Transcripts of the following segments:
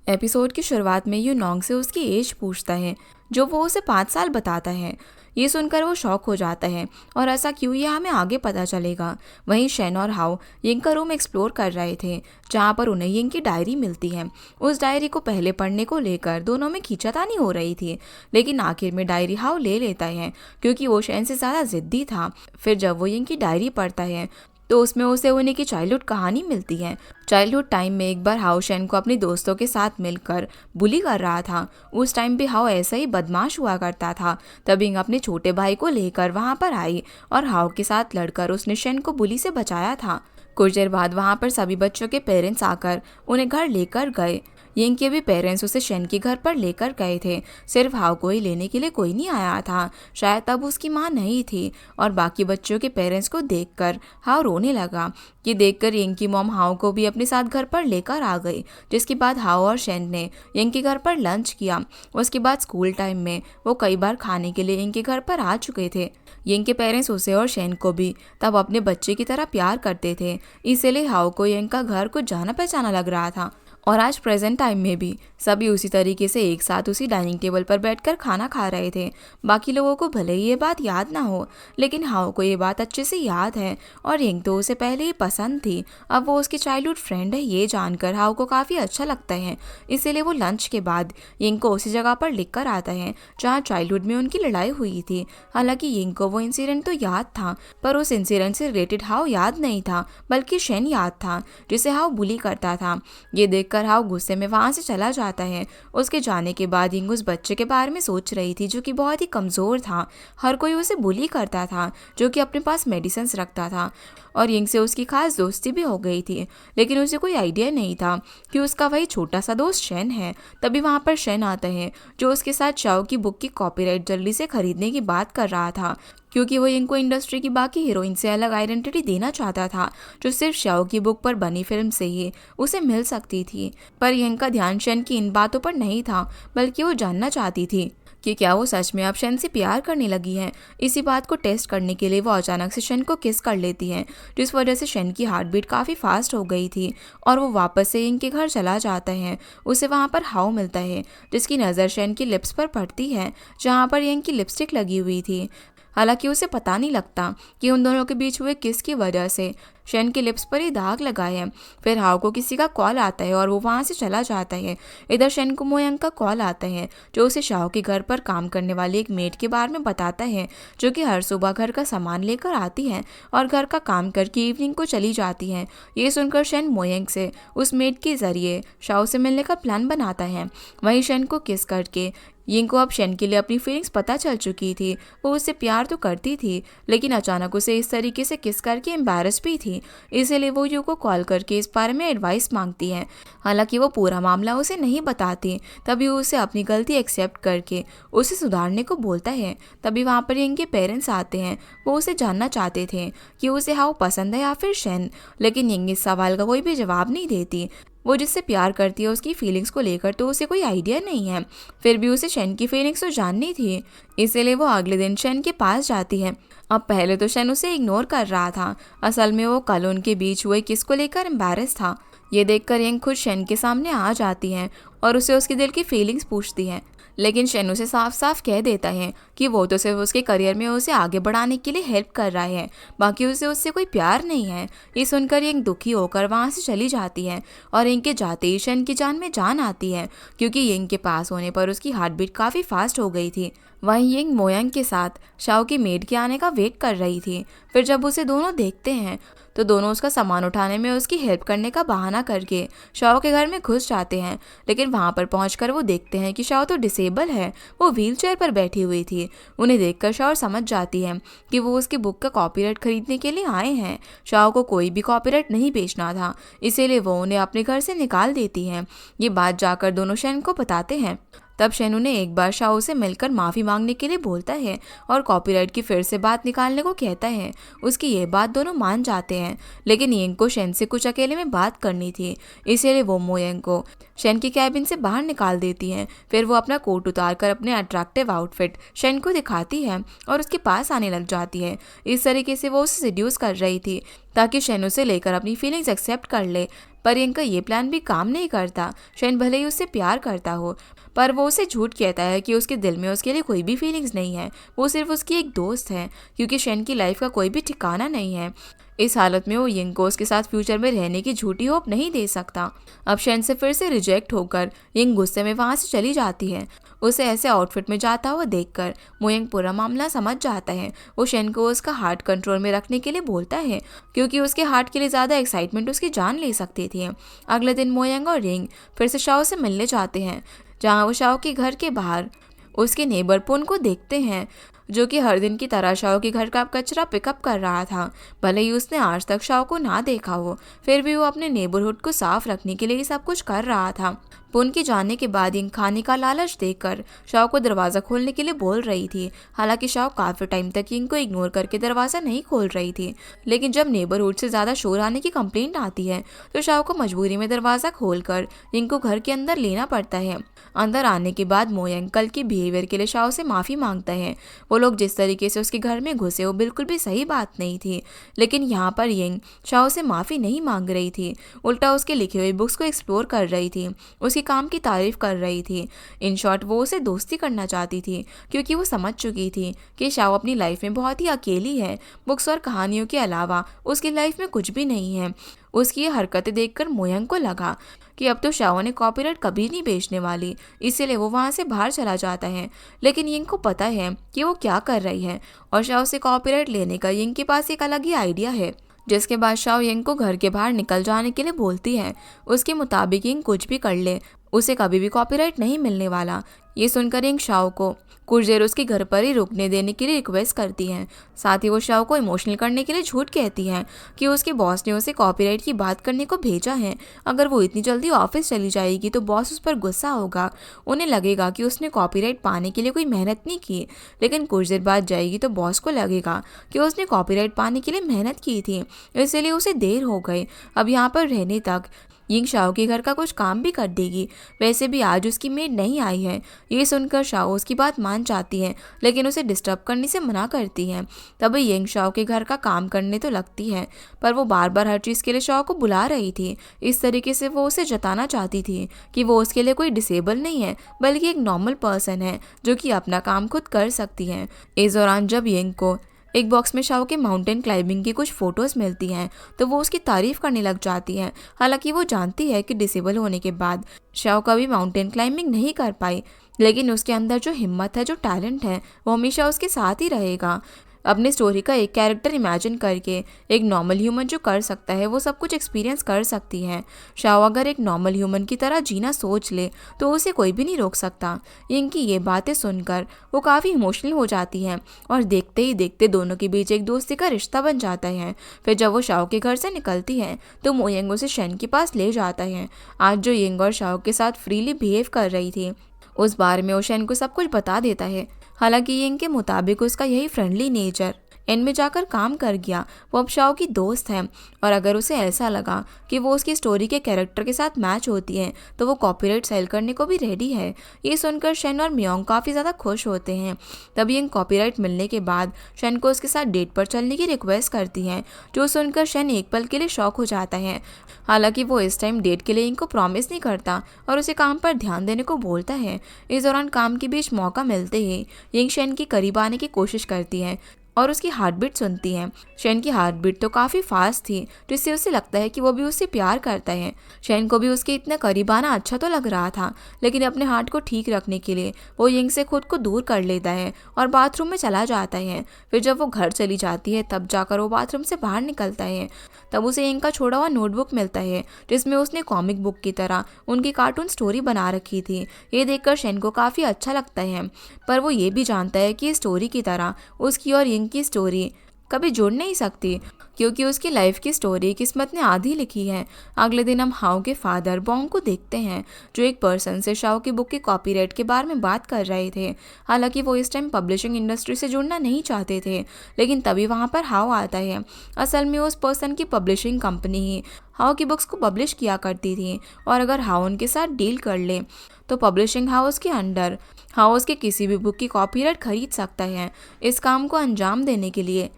Episode की शुरुआत में यूनोंग से उसकी एज पूछता है, जो वो उसे 5 साल बताता है। ये सुनकर वो शॉक हो जाता है और ऐसा क्यों, ये हमें आगे पता चलेगा। वहीं शेन और हाओ यिंग का रूम एक्सप्लोर कर रहे थे, जहाँ पर उन्हें यिंग की डायरी मिलती है। उस डायरी को पहले पढ़ने को लेकर दोनों में खींचातानी हो रही थी, लेकिन आखिर में डायरी हाओ ले लेता है क्योंकि वो शेन से ज़्यादा जिद्दी था। फिर जब वो यिंग की डायरी पढ़ता है तो उसमें उसे उन्हीं की चाइल्डहुड कहानी मिलती है। चाइल्डहुड टाइम में एक बार हाओ शेन को अपने दोस्तों के साथ मिलकर बुली कर रहा था। उस टाइम भी हाओ ऐसा ही बदमाश हुआ करता था। तब यिंग अपने छोटे भाई को लेकर वहाँ पर आई और हाओ के साथ लड़कर उसने शेन को बुली से बचाया था। कुछ देर बाद वहाँ पर सभी बच्चों के पेरेंट्स आकर उन्हें घर लेकर गए। यिंग के भी पेरेंट्स उसे शेन के घर पर लेकर गए थे। सिर्फ हाओ को ही लेने के लिए कोई नहीं आया था। शायद तब उसकी माँ नहीं थी और बाकी बच्चों के पेरेंट्स को देखकर हाओ रोने लगा। ये देखकर यिंग की मॉम हाओ को भी अपने साथ घर पर लेकर आ गई, जिसके बाद हाओ और शेन ने यिंग के घर पर लंच किया। उसके बाद स्कूल टाइम में वो कई बार खाने के लिए यिंग के घर पर आ चुके थे। यिंग के पेरेंट्स उसे और शेन को भी तब अपने बच्चे की तरह प्यार करते थे, इसीलिए हाओ को यिंग का घर कुछ जाना पहचाना लग रहा था। और आज प्रेजेंट टाइम में भी सभी उसी तरीके से एक साथ उसी डाइनिंग टेबल पर बैठकर खाना खा रहे थे। बाकी लोगों को भले ही ये बात याद ना हो, लेकिन हाओ को ये बात अच्छे से याद है और यिंग तो उसे पहले ही पसंद थी। अब वो उसकी चाइल्डहुड फ्रेंड है, ये जानकर हाओ को काफ़ी अच्छा लगता है। इसीलिए वो लंच के बाद यिंग को उसी जगह पर लिख कर आता है जहाँ चाइल्डहुड में उनकी लड़ाई हुई थी। हालांकि यिंग को वो इंसिडेंट तो याद था, पर उस इंसिडेंट से रिलेटेड हाओ याद नहीं था, बल्कि शेन याद था, जिसे हाओ बुली करता था। ये देखकर हाओ गुस्से में वहां से चला जाता है। उसके जाने के बाद यिंग उस बच्चे के बारे में सोच रही थी जो कि बहुत ही कमज़ोर था। हर कोई उसे बुली करता था, जो कि अपने पास मेडिसिन रखता था और यिंग से उसकी खास दोस्ती भी हो गई थी। लेकिन उसे कोई आइडिया नहीं था कि उसका वही छोटा सा दोस्त शेन है। तभी वहाँ पर शेन आता है, जो उसके साथ शाओ की बुक की कॉपीराइट जल्दी से खरीदने की बात कर रहा था, क्योंकि वो यिंग को इंडस्ट्री की बाकी हीरोइन से अलग आइडेंटिटी देना चाहता था, जो सिर्फ शाओ की बुक पर बनी फिल्म से ही उसे मिल सकती थी। पर यिंग का ध्यान शेन की इन बातों पर नहीं था, बल्कि वो जानना चाहती थी कि क्या वो सच में अब शेन से प्यार करने लगी है। इसी बात को टेस्ट करने के लिए वो अचानक से शेन को किस कर लेती है, जिस वजह से शेन की हार्ट बीट काफ़ी फास्ट हो गई थी और वो वापस से यिंग के घर चला जाता है। उसे वहाँ पर हाओ मिलता है, जिसकी नज़र शेन की लिप्स पर पड़ती है, जहाँ पर यिंग की लिपस्टिक लगी हुई थी। हालांकि उसे पता नहीं लगता कि उन दोनों के बीच हुए किस की वजह से शेन के लिप्स पर ही दाग लगा है। फिर हाओ को किसी का कॉल आता है और वो वहाँ से चला जाता है। इधर शेन को मोयंग का कॉल आता है, जो उसे शाओ के घर पर काम करने वाली एक मेड के बारे में बताता है, जो कि हर सुबह घर का सामान लेकर आती है और घर का काम करके इवनिंग को चली जाती है। ये सुनकर शेन मोयंग से उस मेड के जरिए शाओ से मिलने का प्लान बनाता है। वहीं शेन को किस करके यिंग को अब शेन के लिए अपनी फीलिंग्स पता चल चुकी थी। वो उससे प्यार तो करती थी, लेकिन अचानक उसे इस तरीके से किस करके एम्बैरस भी थी। इसीलिए वो यू को कॉल करके इस बारे में एडवाइस मांगती है। हालांकि वो पूरा मामला उसे नहीं बताती। तभी वो उसे अपनी गलती एक्सेप्ट करके उसे सुधारने को बोलता है। तभी वहाँ पर यिंग के पेरेंट्स आते हैं। वो उसे जानना चाहते थे कि उसे हाओ पसंद है या फिर शेन, लेकिन यिंग इस सवाल का कोई भी जवाब नहीं देती। वो जिससे प्यार करती है उसकी फीलिंग्स को लेकर तो उसे कोई आइडिया नहीं है। फिर भी उसे शेन की फीलिंग्स तो जाननी थी, इसीलिए वो अगले दिन शेन के पास जाती है। अब पहले तो शेन उसे इग्नोर कर रहा था, असल में वो कल उनके बीच हुए किस को लेकर एम्बैरस था। ये देखकर यिंग खुद शेन के सामने आ जाती है और उसे उसके दिल की फीलिंग्स पूछती है, लेकिन शेन उसे साफ साफ कह देता है कि वो तो सिर्फ उसके करियर में उसे आगे बढ़ाने के लिए हेल्प कर रहा है, बाकी उसे उससे कोई प्यार नहीं है। ये सुनकर यिंग दुखी होकर वहाँ से चली जाती है और यिंग के जाते ही शेन की जान में जान आती है, क्योंकि यिंग के पास होने पर उसकी हार्ट बीट काफ़ी फास्ट हो गई थी। वहीं यिंग मोयंग के साथ शाओ की मेड के आने का वेट कर रही थी। फिर जब उसे दोनों देखते हैं तो दोनों उसका सामान उठाने में उसकी हेल्प करने का बहाना करके शाओ के घर में घुस जाते हैं। लेकिन वहां पर पहुंचकर वो देखते हैं कि शाओ तो डिसेबल है, वो व्हीलचेयर पर बैठी हुई थी। उन्हें देखकर शाओ समझ जाती है कि वो उसकी बुक का कॉपीराइट खरीदने के लिए आए हैं। शाओ को कोई भी कॉपीराइट नहीं बेचना था, इसीलिए वो उन्हें अपने घर से निकाल देती है। ये बात जाकर दोनों शेन को बताते हैं। तब शेन उन्हें एक बार शाओ से मिलकर माफ़ी मांगने के लिए बोलता है और कॉपीराइट की फिर से बात निकालने को कहता है। उसकी ये बात दोनों मान जाते हैं, लेकिन यिंग को शेन से कुछ अकेले में बात करनी थी, इसीलिए वो मोयंग को शेन की कैबिन से बाहर निकाल देती हैं। फिर वो अपना कोट उतारकर अपने अट्रैक्टिव आउटफिट शेन को दिखाती है और उसके पास आने लग जाती है। इस तरीके से वो उसे सिड्यूस कर रही थी ताकि शेन उसे लेकर अपनी फीलिंग्स एक्सेप्ट कर ले। पर इनका ये प्लान भी काम नहीं करता। शेन भले ही उससे प्यार करता हो, पर वो उसे झूठ कहता है कि उसके दिल में उसके लिए कोई भी फीलिंग्स नहीं है, वो सिर्फ उसकी एक दोस्त है, क्योंकि शेन की लाइफ का कोई भी ठिकाना नहीं है। इस हालत में वो यिंग को उसके साथ फ्यूचर में रहने की झूठी होप नहीं दे सकता। अब शेन से फिर से रिजेक्ट होकर यिंग गुस्से में वहाँ से चली जाती है। उसे ऐसे आउटफिट में जाता हुआ देखकर मोयंग पूरा मामला समझ जाता है। वो शेन को उसका हार्ट कंट्रोल में रखने के लिए बोलता है, क्योंकि उसके हार्ट के लिए ज़्यादा एक्साइटमेंट उसकी जान ले सकती थी। अगले दिन मोयंग और यिंग फिर से शाओ से मिलने जाते हैं, जहाँ वो शाओ के घर के बाहर उसके नेबर पुन को देखते हैं, जो कि हर दिन की तरह शाओ के घर का कचरा पिकअप कर रहा था। भले ही उसने आज तक शाओ को ना देखा हो, फिर भी वो अपने नेबरहुड को साफ रखने के लिए सब कुछ कर रहा था। पुन के जाने के बाद यिंग खाने का लालच देखकर शाओ को दरवाज़ा खोलने के लिए बोल रही थी। हालांकि शाओ काफ़ी टाइम तक यिंग को इग्नोर करके दरवाज़ा नहीं खोल रही थी, लेकिन जब नेबरहुड से ज़्यादा शोर आने की कंप्लेंट आती है तो शाओ को मजबूरी में दरवाज़ा खोलकर यिंग को घर के अंदर लेना पड़ता है। अंदर आने के बाद मोयंग कल के बिहेवियर के लिए शाओ से माफ़ी मांगता है। वो लोग जिस तरीके से उसके घर में घुसे वो बिल्कुल भी सही बात नहीं थी, लेकिन यहाँ पर यिंग शाओ से माफ़ी नहीं मांग रही थी, उल्टा उसके लिखे हुए बुक्स को एक्सप्लोर कर रही थी, उसके काम की तारीफ कर रही थी। इन शॉर्ट वो उसे दोस्ती करना चाहती थी, क्योंकि वो समझ चुकी थी कि शाओ अपनी लाइफ में बहुत ही अकेली है। बुक्स और कहानियों के अलावा उसकी लाइफ में कुछ भी नहीं है। उसकी ये हरकतें देखकर मोयंग को लगा कि अब तो शाओ ने कॉपीराइट कभी नहीं बेचने वाली, इसीलिए वो वहाँ से बाहर चला जाता है। लेकिन यिंग को पता है कि वो क्या कर रही है, और शाओ से कॉपीराइट लेने का यिंग के पास एक अलग ही आइडिया है। जिसके बाद शाओ यिंग को घर के बाहर निकल जाने के लिए बोलती है। उसके मुताबिक यिंग कुछ भी कर ले, उसे कभी भी कॉपीराइट नहीं मिलने वाला। ये सुनकर यिंग शाओ को कुछ देर उसके घर पर ही रुकने देने के लिए रिक्वेस्ट करती हैं। साथ ही वो शाओ को इमोशनल करने के लिए झूठ कहती हैं कि उसके बॉस ने उसे कॉपीराइट की बात करने को भेजा है। अगर वो इतनी जल्दी ऑफिस चली जाएगी तो बॉस उस पर गुस्सा होगा, उन्हें लगेगा कि उसने कॉपीराइट पाने के लिए कोई मेहनत नहीं की। लेकिन कुछ देर बाद जाएगी तो बॉस को लगेगा कि उसने कॉपीराइट पाने के लिए मेहनत की थी, इसलिए उसे देर हो गई। अब यहाँ पर रहने तक यिंग शाओ के घर का कुछ काम भी कर देगी। वैसे भी आज उसकी मेड नहीं आई है। ये सुनकर शाओ उसकी बात मान जाती है, लेकिन उसे डिस्टर्ब करने से मना करती है। तभी यिंग शाओ के घर का काम करने तो लगती है, पर वो बार बार हर चीज़ के लिए शाओ को बुला रही थी। इस तरीके से वो उसे जताना चाहती थी कि वो उसके लिए कोई डिसेबल नहीं है, बल्कि एक नॉर्मल पर्सन है जो कि अपना काम खुद कर सकती है। इस दौरान जब यिंग को एक बॉक्स में शाओ के माउंटेन क्लाइंबिंग की कुछ फोटोज मिलती हैं तो वो उसकी तारीफ करने लग जाती है। हालांकि वो जानती है कि डिसेबल होने के बाद शाओ कभी माउंटेन क्लाइंबिंग नहीं कर पाई, लेकिन उसके अंदर जो हिम्मत है, जो टैलेंट है, वो हमेशा उसके साथ ही रहेगा। अपनी स्टोरी का एक कैरेक्टर इमेजिन करके एक नॉर्मल ह्यूमन जो कर सकता है वो सब कुछ एक्सपीरियंस कर सकती है। शाओ अगर एक नॉर्मल ह्यूमन की तरह जीना सोच ले तो उसे कोई भी नहीं रोक सकता। इनकी ये बातें सुनकर वो काफ़ी इमोशनल हो जाती हैं और देखते ही देखते दोनों के बीच एक दोस्ती का रिश्ता बन जाता है। फिर जब वो शाओ के घर से निकलती है तो मोयंग उसे शेन के पास ले जाता है। आज जो यिंग और शाओ के साथ फ्रीली बिहेव कर रही थी उस बारे में वो शेन को सब कुछ बता देता है। हालांकि यिंग के मुताबिक उसका यही फ्रेंडली नेचर एंड में जाकर काम कर गया। वो अब शाओ की दोस्त है, और अगर उसे ऐसा लगा कि वो उसकी स्टोरी के कैरेक्टर के साथ मैच होती है तो वो कॉपीराइट सेल करने को भी रेडी है। ये सुनकर शेन और मियोंग काफ़ी ज़्यादा खुश होते हैं। तभी यिंग कॉपीराइट मिलने के बाद शेन को उसके साथ डेट पर चलने की रिक्वेस्ट करती हैं, जो सुनकर शेन एक पल के लिए शॉक हो जाता है। हालांकि वो इस टाइम डेट के लिए यिंग को प्रॉमिस नहीं करता और उसे काम पर ध्यान देने को बोलता है। इस दौरान काम के बीच मौका मिलते ही यिंग शेन के करीब आने की कोशिश करती है और उसकी हार्ट बीट सुनती है। शेन की हार्ट बीट तो काफ़ी फास्ट थी, जिससे उसे लगता है कि वो भी उससे प्यार करता है। शेन को भी उसके इतना करीब आना अच्छा तो लग रहा था, लेकिन अपने हार्ट को ठीक रखने के लिए वो यिंग से खुद को दूर कर लेता है और बाथरूम में चला जाता है। फिर जब वो घर चली जाती है तब जाकर वो बाथरूम से बाहर निकलता है। तब उसे यिंग का छोड़ा हुआ नोटबुक मिलता है, जिसमें उसने कॉमिक बुक की तरह उनकी कार्टून स्टोरी बना रखी थी। ये देखकर शेन को काफ़ी अच्छा लगता है, पर वो ये भी जानता है कि स्टोरी की तरह उसकी और यिंग की स्टोरी कभी जुड़ नहीं सकती, क्योंकि उसकी लाइफ की स्टोरी किस्मत ने आधी लिखी है। अगले दिन हम हाउ के फादर बॉन्ग को देखते हैं, जो एक पर्सन से शाओ की बुक के कॉपीराइट के बारे में बात कर रहे थे। हालांकि वो इस टाइम पब्लिशिंग इंडस्ट्री से जुड़ना नहीं चाहते थे, लेकिन तभी वहाँ पर हाउ आता है। असल में उस पर्सन की पब्लिशिंग कंपनी ही हाउ की बुक्स को पब्लिश किया करती थी, और अगर हाउ उनके साथ डील कर ले तो पब्लिशिंग हाउस के अंडर हाउस की किसी भी बुक की कॉपीराइट खरीद सकता है। इस काम को अंजाम देने के लिए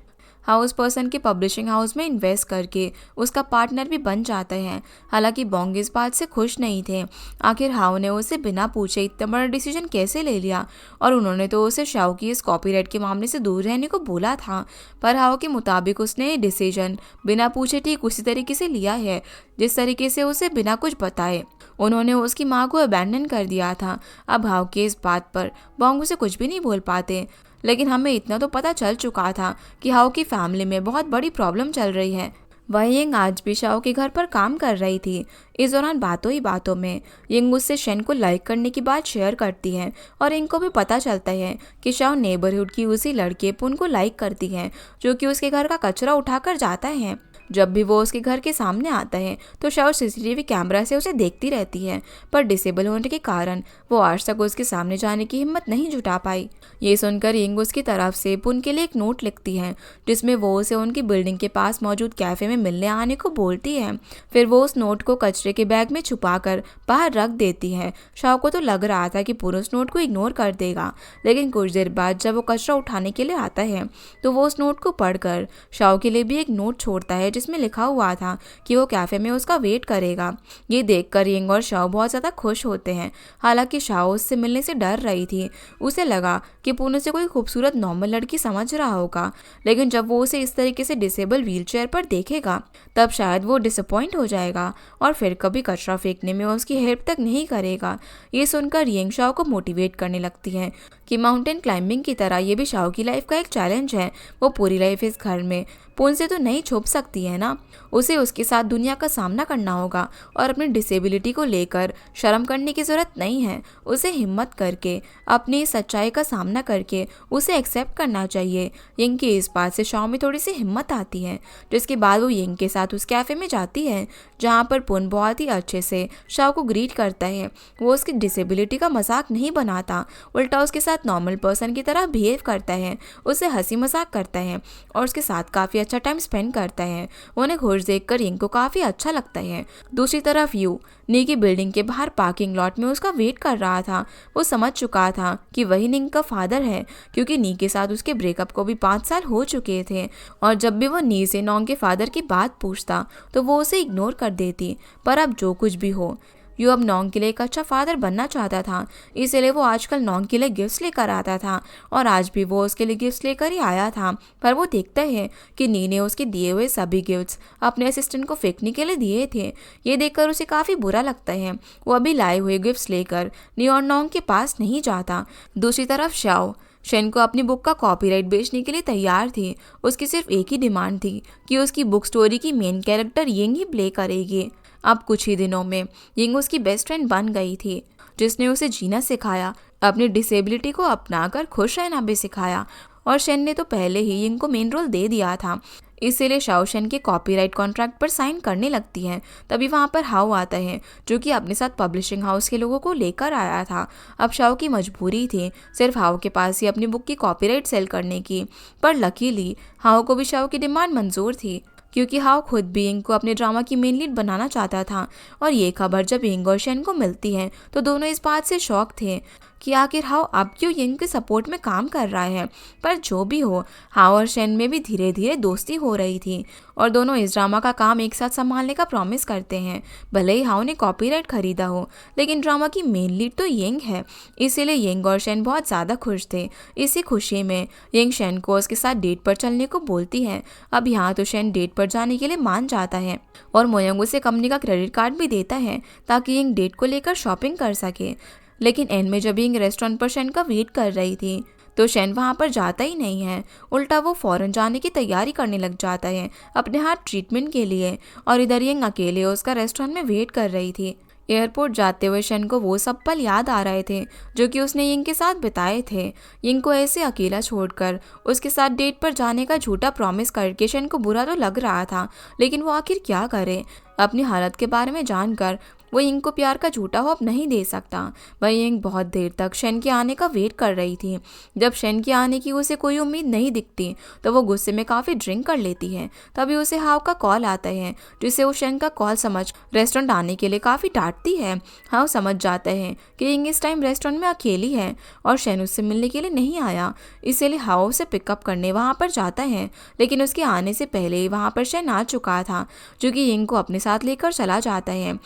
हाउस पर्सन के पब्लिशिंग हाउस में इन्वेस्ट करके उसका पार्टनर भी बन जाता है। हालांकि बॉन्ग इस बात से खुश नहीं थे। आखिर हाउ ने उसे बिना पूछे इतना बड़ा डिसीजन कैसे ले लिया, और उन्होंने तो उसे शाओ की इस कॉपीराइट के मामले से दूर रहने को बोला था। पर हाउ के मुताबिक उसने ये डिसीजन बिना पूछे ठीक उसी तरीके से लिया है जिस तरीके से उसे बिना कुछ बताए उन्होंने उसकी माँ को अबैंडन कर दिया था। अब हाउ के इस बात पर बॉन्ग उसे कुछ भी नहीं बोल पाते, लेकिन हमें इतना तो पता चल चुका था कि हाउ की फैमिली में बहुत बड़ी प्रॉब्लम चल रही है। वही यिंग आज भी शाओ के घर पर काम कर रही थी। इस दौरान बातों ही बातों में यिंग उससे शेन को लाइक करने की बात शेयर करती है, और यिंग को भी पता चलता है कि शाओ नेबरहुड की उसी लड़के पुन को लाइक करती है, जो कि उसके घर का कचरा उठाकर जाता है। जब भी वो उसके घर के सामने आता है तो शाओ सीसीटीवी कैमरा से उसे देखती रहती है, पर डिसेबल होने के कारण वो आज तक उसके सामने जाने की हिम्मत नहीं जुटा पाई। ये सुनकर यिंग उसकी तरफ से पुन के लिए एक नोट लिखती है, जिसमें वो उसे उनकी बिल्डिंग के पास मौजूद कैफे में मिलने आने को बोलती है। फिर वो उस नोट को कचरे के बैग में छुपाकर बाहर रख देती है। शाओ को तो लग रहा था कि पुन उस नोट को इग्नोर कर देगा, लेकिन कुछ देर बाद जब वो कचरा उठाने के लिए आता है तो वो उस नोट को पढ़कर शाओ के लिए भी एक नोट छोड़ता है, जिसमें लिखा हुआ था कि वो कैफे में उसका वेट करेगा। ये देखकर यिंग और शाओ बहुत ज़्यादा खुश होते हैं। हालांकि शाओ उससे मिलने से डर रही थी। उसे लगा कि पुन उसे कोई खूबसूरत नॉर्मल लड़की समझ रहा होगा, लेकिन जब वो उसे इस तरीके से डिसेबल व्हीलचेयर पर देखेगा तब शायद वो डिसअपॉइंट हो जाएगा और फिर कभी कचरा फेंकने में उसकी हेल्प तक नहीं करेगा। ये सुनकर यिंग शाओ को मोटिवेट करने लगती है कि माउंटेन क्लाइंबिंग की तरह ये भी शाओ की लाइफ का एक चैलेंज है। वो पूरी लाइफ इस घर में पुन से तो नहीं छुप सकती है ना, उसे उसके साथ दुनिया का सामना करना होगा, और अपनी डिसेबिलिटी को लेकर शर्म करने की ज़रूरत नहीं है। उसे हिम्मत करके अपनी सच्चाई का सामना करके उसे एक्सेप्ट करना चाहिए। यिंग की इस बात से शाओ में थोड़ी सी हिम्मत आती है, जिसके बाद वो यिंग के साथ उस कैफ़े में जाती है जहाँ पर पुन बहुत ही अच्छे से शाओ को ग्रीट करता है। वो उसकी डिसेबिलिटी का मजाक नहीं बनाता, उल्टा उसके साथ नॉर्मल पर्सन की तरह बिहेव करता है, उसे हंसी मजाक करता है और उसके साथ काफ़ी अच्छा टाइम स्पेंड करता है। उन्हें खुश देखकर यिंग को काफ़ी अच्छा लगता है। दूसरी तरफ यू नी की बिल्डिंग के बाहर पार्किंग लॉट में उसका वेट कर रहा था। वो समझ चुका था कि वही निंग का फादर है, क्योंकि नी के साथ उसके ब्रेकअप को भी 5 साल हो चुके थे, और जब भी वो नी से नोंग के फादर की बात पूछता तो वो उसे इग्नोर कर देती। पर अब जो कुछ भी हो, यू अब नोंग के लिए एक अच्छा फादर बनना चाहता था, इसलिए वो आजकल नोंग के लिए गिफ्ट्स लेकर आता था, और आज भी वो उसके लिए गिफ्ट्स लेकर ही आया था। पर वो देखता है कि नी ने उसके दिए हुए सभी गिफ्ट्स अपने असिस्टेंट को फेंकने के लिए दिए थे। ये देखकर उसे काफ़ी बुरा लगता है। वो अभी लाए हुए गिफ्ट्स लेकर नी और नोंग के पास नहीं जाता। दूसरी तरफ शाओ शेन को अपनी बुक का कॉपीराइट बेचने के लिए तैयार थी। उसकी सिर्फ एक ही डिमांड थी कि उसकी बुक स्टोरी की मेन कैरेक्टर यिंग ही प्ले करेगी। अब कुछ ही दिनों में यिंग उसकी बेस्ट फ्रेंड बन गई थी, जिसने उसे जीना सिखाया, अपनी डिसेबिलिटी को अपनाकर खुश रहना भी सिखाया, और शेन ने तो पहले ही यिंग को मेन रोल दे दिया था। इसीलिए शाओ शेन के कॉपीराइट कॉन्ट्रैक्ट पर साइन करने लगती है। तभी वहाँ पर हाउ आता है, जो कि अपने साथ पब्लिशिंग हाउस के लोगों को लेकर आया था। अब शाओ की मजबूरी थी सिर्फ हाउ के पास ही अपनी बुक की कॉपीराइट सेल करने की, पर लकीली हाउ को भी शाओ की डिमांड मंजूर थी, क्योंकि हाउ खुद भी यिंग को अपने ड्रामा की मेन लीड बनाना चाहता था। और ये खबर जब यिंग और शेन को मिलती है तो दोनों इस बात से शॉक थे कि आखिर हाउ अब क्यों यिंग के सपोर्ट में काम कर रहा है। पर जो भी हो, हाउ और शेन में भी धीरे धीरे दोस्ती हो रही थी, और दोनों इस ड्रामा का काम एक साथ संभालने का प्रॉमिस करते हैं। भले ही हाउ ने कॉपीराइट खरीदा हो, लेकिन ड्रामा की मेन लीड तो यिंग है, इसीलिए यिंग और शेन बहुत ज़्यादा खुश थे। इसी खुशी में यिंग शेन को उसके साथ डेट पर चलने को बोलती है। अब यहाँ तो शेन डेट पर जाने के लिए मान जाता है, और मोयोंग उसे कंपनी का क्रेडिट कार्ड भी देता है ताकि यिंग डेट को लेकर शॉपिंग कर सके। लेकिन एंड में जब यिंग रेस्टोरेंट पर शेन का वेट कर रही थी तो शेन वहाँ पर जाता ही नहीं है, उल्टा वो फौरन जाने की तैयारी करने लग जाता है अपने हाथ ट्रीटमेंट के लिए, और इधर यिंग अकेले उसका रेस्टोरेंट में वेट कर रही थी। एयरपोर्ट जाते हुए शन को वो सब पल याद आ रहे थे जो कि उसने यिंग के साथ बिताए थे। यिंग को ऐसे अकेला छोड़कर उसके साथ डेट पर जाने का झूठा प्रॉमिस करके शन को बुरा तो लग रहा था, लेकिन वो आखिर क्या करे। अपनी हालत के बारे में जानकर वो यिंग को प्यार का झूठा होप नहीं दे सकता। वह यिंग बहुत देर तक शन के आने का वेट कर रही थी। जब शन के आने की उसे कोई उम्मीद नहीं दिखती तो वो गुस्से में काफ़ी ड्रिंक कर लेती है। तभी उसे हाव का कॉल आता है, जिसे वो शन का कॉल समझ रेस्टोरेंट आने के लिए काफ़ी डांटती है। हाव समझ जाता है कि यिंग इस टाइम रेस्टोरेंट में अकेली है और शन उससे मिलने के लिए नहीं आया, इसीलिए हाव उसे पिकअप करने वहाँ पर जाता है। लेकिन उसके आने से पहले वहाँ पर शन आ चुका था, जो कि यिंग को अपने साथ लेकर चला जाता है।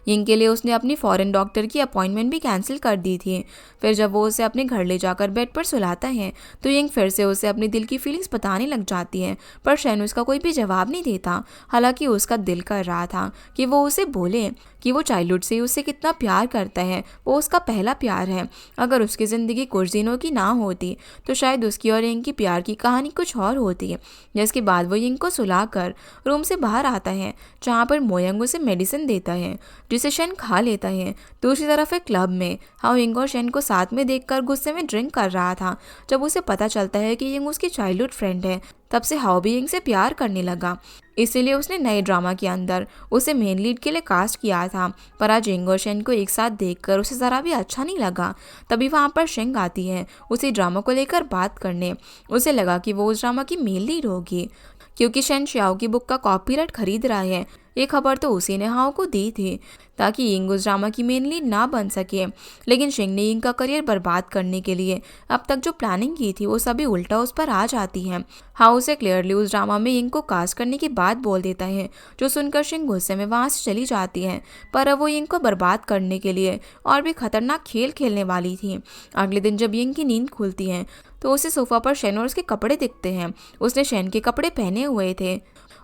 यिंग के लिए उसने अपनी फॉरेन डॉक्टर की अपॉइंटमेंट भी कैंसिल कर दी थी। फिर जब वो उसे अपने घर ले जाकर बेड पर सुलाता है तो यिंग फिर से उसे अपनी दिल की फीलिंग्स बताने लग जाती है, पर शन उसका कोई भी जवाब नहीं देता। हालांकि उसका दिल कर रहा था कि वो उसे बोले कि वो चाइल्डहुड से उससे कितना प्यार करता है, वो उसका पहला प्यार है। अगर उसकी ज़िंदगी कुछ दिनों की ना होती तो शायद उसकी और यिंग की प्यार की कहानी कुछ और होती। जिसके बाद वो यिंग को सुलाकर रूम से बाहर आता है, जहाँ पर मोयंग उसे मेडिसिन देता है जिसे शन खा लेता है। दूसरी तरफ एक क्लब में हाउ यिंग और शन को साथ में देखकर गुस्से में ड्रिंक कर रहा था। जब उसे पता चलता है कि यिंग उसकी चाइल्डहुड फ्रेंड है, तब से हाउ भी यिंग से प्यार करने लगा। इसीलिए उसने नए ड्रामा के अंदर उसे मेन लीड के लिए कास्ट किया था। पर आज यिंग और शन को एक साथ देखकर उसे ज़रा भी अच्छा नहीं लगा। तभी वहाँ पर शिंग आती है उसी ड्रामा को लेकर बात करने। उसे लगा कि वो उस ड्रामा की मेन लीड होगी, क्योंकि शन श्याओ की बुक का कॉपीराइट खरीद रहा है। ये खबर तो उसी ने हाउ को दी थी ताकि यिंग उस ड्रामा की मेन लीड ना बन सके। लेकिन शिंग ने यिंग का करियर बर्बाद करने के लिए अब तक जो प्लानिंग की थी वो सभी उल्टा उस पर आ जाती है। हाउ उसे क्लियरली उस ड्रामा में यिंग को कास्ट करने की बात बोल देता है, जो सुनकर शिंग गुस्से में वहाँ से चली जाती है। पर अब वो यिंग को बर्बाद करने के लिए और भी खतरनाक खेल खेलने वाली थी। अगले दिन जब यिंग की नींद खुलती है तो उसे सोफा पर शन और उसके कपड़े दिखते हैं। उसने शन के कपड़े पहने हुए थे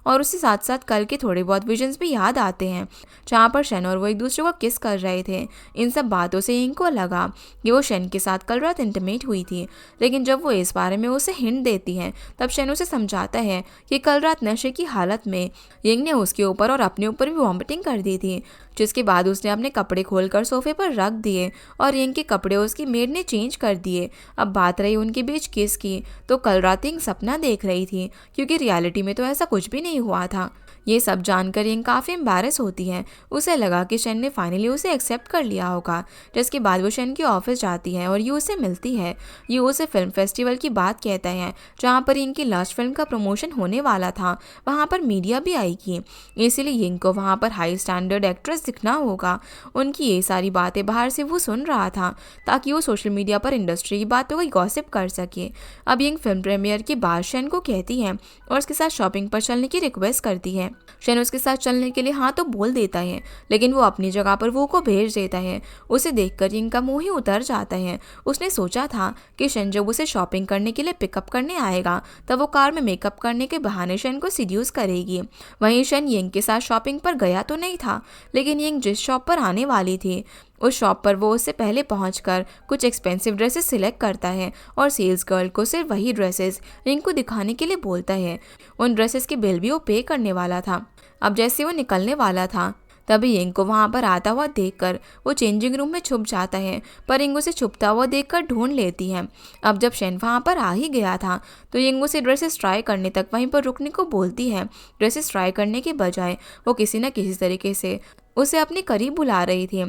और उसे साथ साथ कल के थोड़े बहुत विजन्स भी याद आते हैं, जहाँ पर शन और वो एक दूसरे को किस कर रहे थे। इन सब बातों से यिंग को लगा कि वो शन के साथ कल रात इंटीमेट हुई थी। लेकिन जब वो इस बारे में उसे हिंट देती है तब शन उसे समझाता है कि कल रात नशे की हालत में यिंग ने उसके ऊपर और अपने ऊपर भी वॉमिटिंग कर दी थी। जिसके बाद उसने अपने कपड़े खोलकर सोफे पर रख दिए और यिंग के कपड़े उसकी मेड ने चेंज कर दिए। अब बात रही उनके बीच किस की, तो कल रात यिंग सपना देख रही थी, क्योंकि रियलिटी में तो ऐसा कुछ भी नहीं हुआ था। ये सब जानकर यिंग काफ़ी एम्बैरेस होती है। उसे लगा कि शन ने फाइनली उसे एक्सेप्ट कर लिया होगा। जिसके बाद वो शन के ऑफिस जाती है और यू से मिलती है। यू उसे फिल्म फेस्टिवल की बात कहता है, जहाँ पर यिंग की लास्ट फिल्म का प्रमोशन होने वाला था। वहाँ पर मीडिया भी आएगी, इसीलिए यिंग को वहाँ पर हाई स्टैंडर्ड एक्ट्रेस दिखना होगा। उनकी ये सारी बातें बाहर से वो सुन रहा था ताकि वो सोशल मीडिया पर इंडस्ट्री की बातों को गॉसिप कर सके। अब यिंग फिल्म प्रीमियर के बाद शन को कहती है और उसके साथ शॉपिंग पर चलने की रिक्वेस्ट करती है। शन उसके साथ चलने के लिए हाँ तो बोल देता है, लेकिन वो अपनी जगह पर वो को भेज देता है। उसे देखकर यिंग का मुंह ही उतर जाता है। उसने सोचा था कि शन जब उसे शॉपिंग करने के लिए पिकअप करने आएगा तब वो कार में मेकअप करने के बहाने शन को सीड्यूस करेगी। वहीं शन यिंग के साथ शॉपिंग पर गया तो नहीं था, लेकिन यिंग जिस शॉप पर आने वाली थी उस शॉप पर वो उससे पहले पहुंचकर कुछ एक्सपेंसिव ड्रेसेस सिलेक्ट करता है और सेल्स गर्ल को सिर्फ वही ड्रेसेस यिंग को दिखाने के लिए बोलता है। उन ड्रेसेस के बिल भी वो पे करने वाला था। अब जैसे वो निकलने वाला था तभी यिंग को वहाँ पर आता हुआ देखकर वो चेंजिंग रूम में छुप जाता है, पर यिंग उसे छुपता हुआ देखकर ढूंढ लेती है। अब जब शन वहाँ पर आ ही गया था तो यिंग उसे ड्रेसेस ट्राई करने तक वहीं पर रुकने को बोलती है। ड्रेसेस ट्राई करने के बजाय वो किसी न किसी तरीके से उसे अपने करीब बुला रही थी,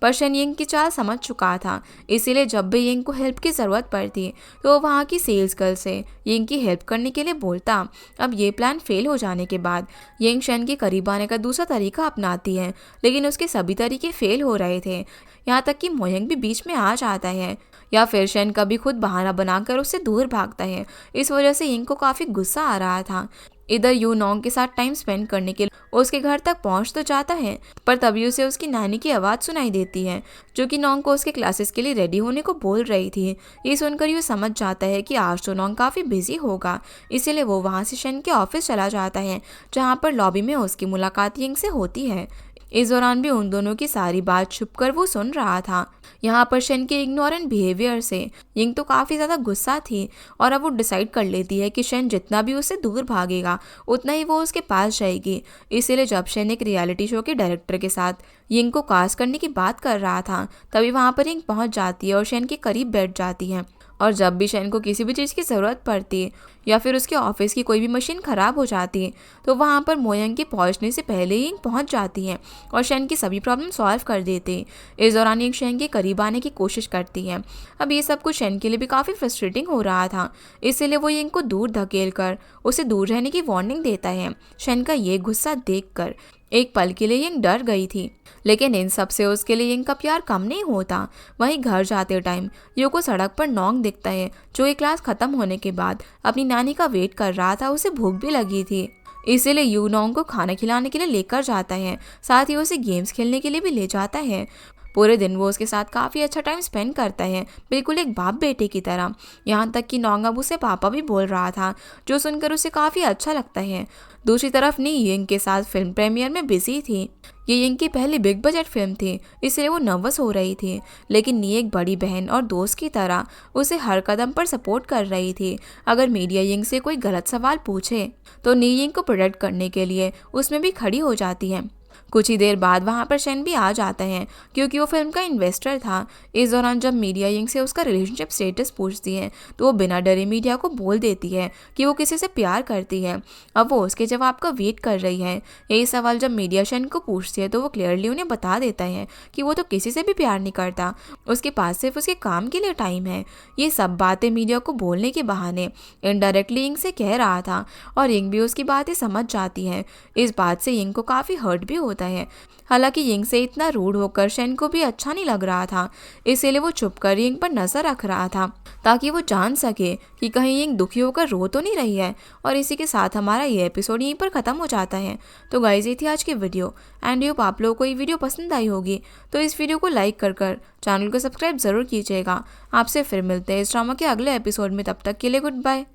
पर शन यिंग की चाल समझ चुका था। इसीलिए जब भी यिंग को हेल्प की ज़रूरत पड़ती तो वो वहाँ की सेल्स गर्ल से यिंग की हेल्प करने के लिए बोलता। अब ये प्लान फेल हो जाने के बाद यिंग शन के करीब आने का दूसरा तरीका अपनाती है, लेकिन उसके सभी तरीके फेल हो रहे थे। यहाँ तक कि मोयंग भी बीच में आ जाता है, या फिर शन कभी खुद बहाना बनाकर उससे दूर भागता है। इस वजह से यिंग को काफ़ी गुस्सा आ रहा था। इधर यू नोंग के साथ टाइम स्पेंड करने के लिए उसके घर तक पहुंच तो जाता है, पर तभी उसे उसकी नानी की आवाज़ सुनाई देती है, जो कि नोंग को उसके क्लासेस के लिए रेडी होने को बोल रही थी। ये सुनकर यू समझ जाता है कि आज तो नोंग काफ़ी बिजी होगा, इसीलिए वो वहाँ से शन के ऑफिस चला जाता है, जहाँ पर लॉबी में उसकी मुलाकात यिंग से होती है। इस दौरान भी उन दोनों की सारी बात छुपकर वो सुन रहा था। यहाँ पर शन के इग्नोरेंट बिहेवियर से यिंग तो काफ़ी ज़्यादा गुस्सा थी और अब वो डिसाइड कर लेती है कि शन जितना भी उससे दूर भागेगा उतना ही वो उसके पास जाएगी। इसीलिए जब शन एक रियलिटी शो के डायरेक्टर के साथ यिंग को कास्ट करने की बात कर रहा था, तभी वहाँ पर यिंग पहुँच जाती है और शन के करीब बैठ जाती है। और जब भी शन को किसी भी चीज़ की ज़रूरत पड़ती या फिर उसके ऑफिस की कोई भी मशीन ख़राब हो जाती तो वहाँ पर मोयंग के पहुँचने से पहले ही यिंग पहुँच जाती है और शन की सभी प्रॉब्लम सॉल्व कर देते। इस दौरान यिंग शन के करीब आने की कोशिश करती है। अब ये सब कुछ शन के लिए भी काफ़ी फ्रस्ट्रेटिंग हो रहा था, इसीलिए वो यिंग को दूर धकेल कर उसे दूर रहने की वार्निंग देता है। शन का ये गुस्सा देख एक पल के लिए यिंग डर गई थी, लेकिन इन सब से उसके लिए यिंग का प्यार कम नहीं होता। वहीं घर जाते टाइम यू को सड़क पर नोंग दिखता है, जो एक क्लास खत्म होने के बाद अपनी नानी का वेट कर रहा था। उसे भूख भी लगी थी, इसीलिए यू नोंग को खाना खिलाने के लिए लेकर जाता है, साथ ही उसे गेम्स खेलने के लिए भी ले जाता है। पूरे दिन वो उसके साथ काफ़ी अच्छा टाइम स्पेंड करता है, बिल्कुल एक बाप बेटे की तरह। यहाँ तक कि नोंग अब उसे पापा भी बोल रहा था, जो सुनकर उसे काफ़ी अच्छा लगता है। दूसरी तरफ नी यिंग के साथ फिल्म प्रीमियर में बिजी थी। ये यिंग की पहली बिग बजट फिल्म थी, इसलिए वो नर्वस हो रही थी, लेकिन नी एक बड़ी बहन और दोस्त की तरह उसे हर कदम पर सपोर्ट कर रही थी। अगर मीडिया यिंग से कोई गलत सवाल पूछे तो नी यिंग को प्रोटेक्ट करने के लिए उसमें भी खड़ी हो जाती है। कुछ ही देर बाद वहाँ पर शन भी आ जाता है, क्योंकि वो फिल्म का इन्वेस्टर था। इस दौरान जब मीडिया यिंग से उसका रिलेशनशिप स्टेटस पूछती है तो वो बिना डरे मीडिया को बोल देती है कि वो किसी से प्यार करती है। अब वो उसके जवाब का वेट कर रही है। यही सवाल जब मीडिया शन को पूछती है तो वो क्लियरली उन्हें बता देता है कि वो तो किसी से भी प्यार नहीं करता, उसके पास सिर्फ उसके काम के लिए टाइम है। ये सब बातें मीडिया को बोलने के बहाने इनडायरेक्टली यिंग से कह रहा था और यिंग भी उसकी बातें समझ जाती है। इस बात से यिंग को काफ़ी हर्ट भी होता है। हालांकि यिंग से इतना रूड होकर शन को भी अच्छा नहीं लग रहा था, इसीलिए वो चुपकर यिंग पर नजर रख रहा था ताकि वो जान सके कि कहीं यिंग दुखी होकर रो तो नहीं रही है। और इसी के साथ हमारा ये एपिसोड यहीं पर ख़त्म हो जाता है। तो गाइस, ये थी आज की वीडियो एंड होप आप लोगों को ये वीडियो पसंद आई होगी। तो इस वीडियो को लाइक कर चैनल को सब्सक्राइब ज़रूर कीजिएगा। आपसे फिर मिलते हैं इस ड्रामा के अगले एपिसोड में, तब तक के लिए गुड बाय।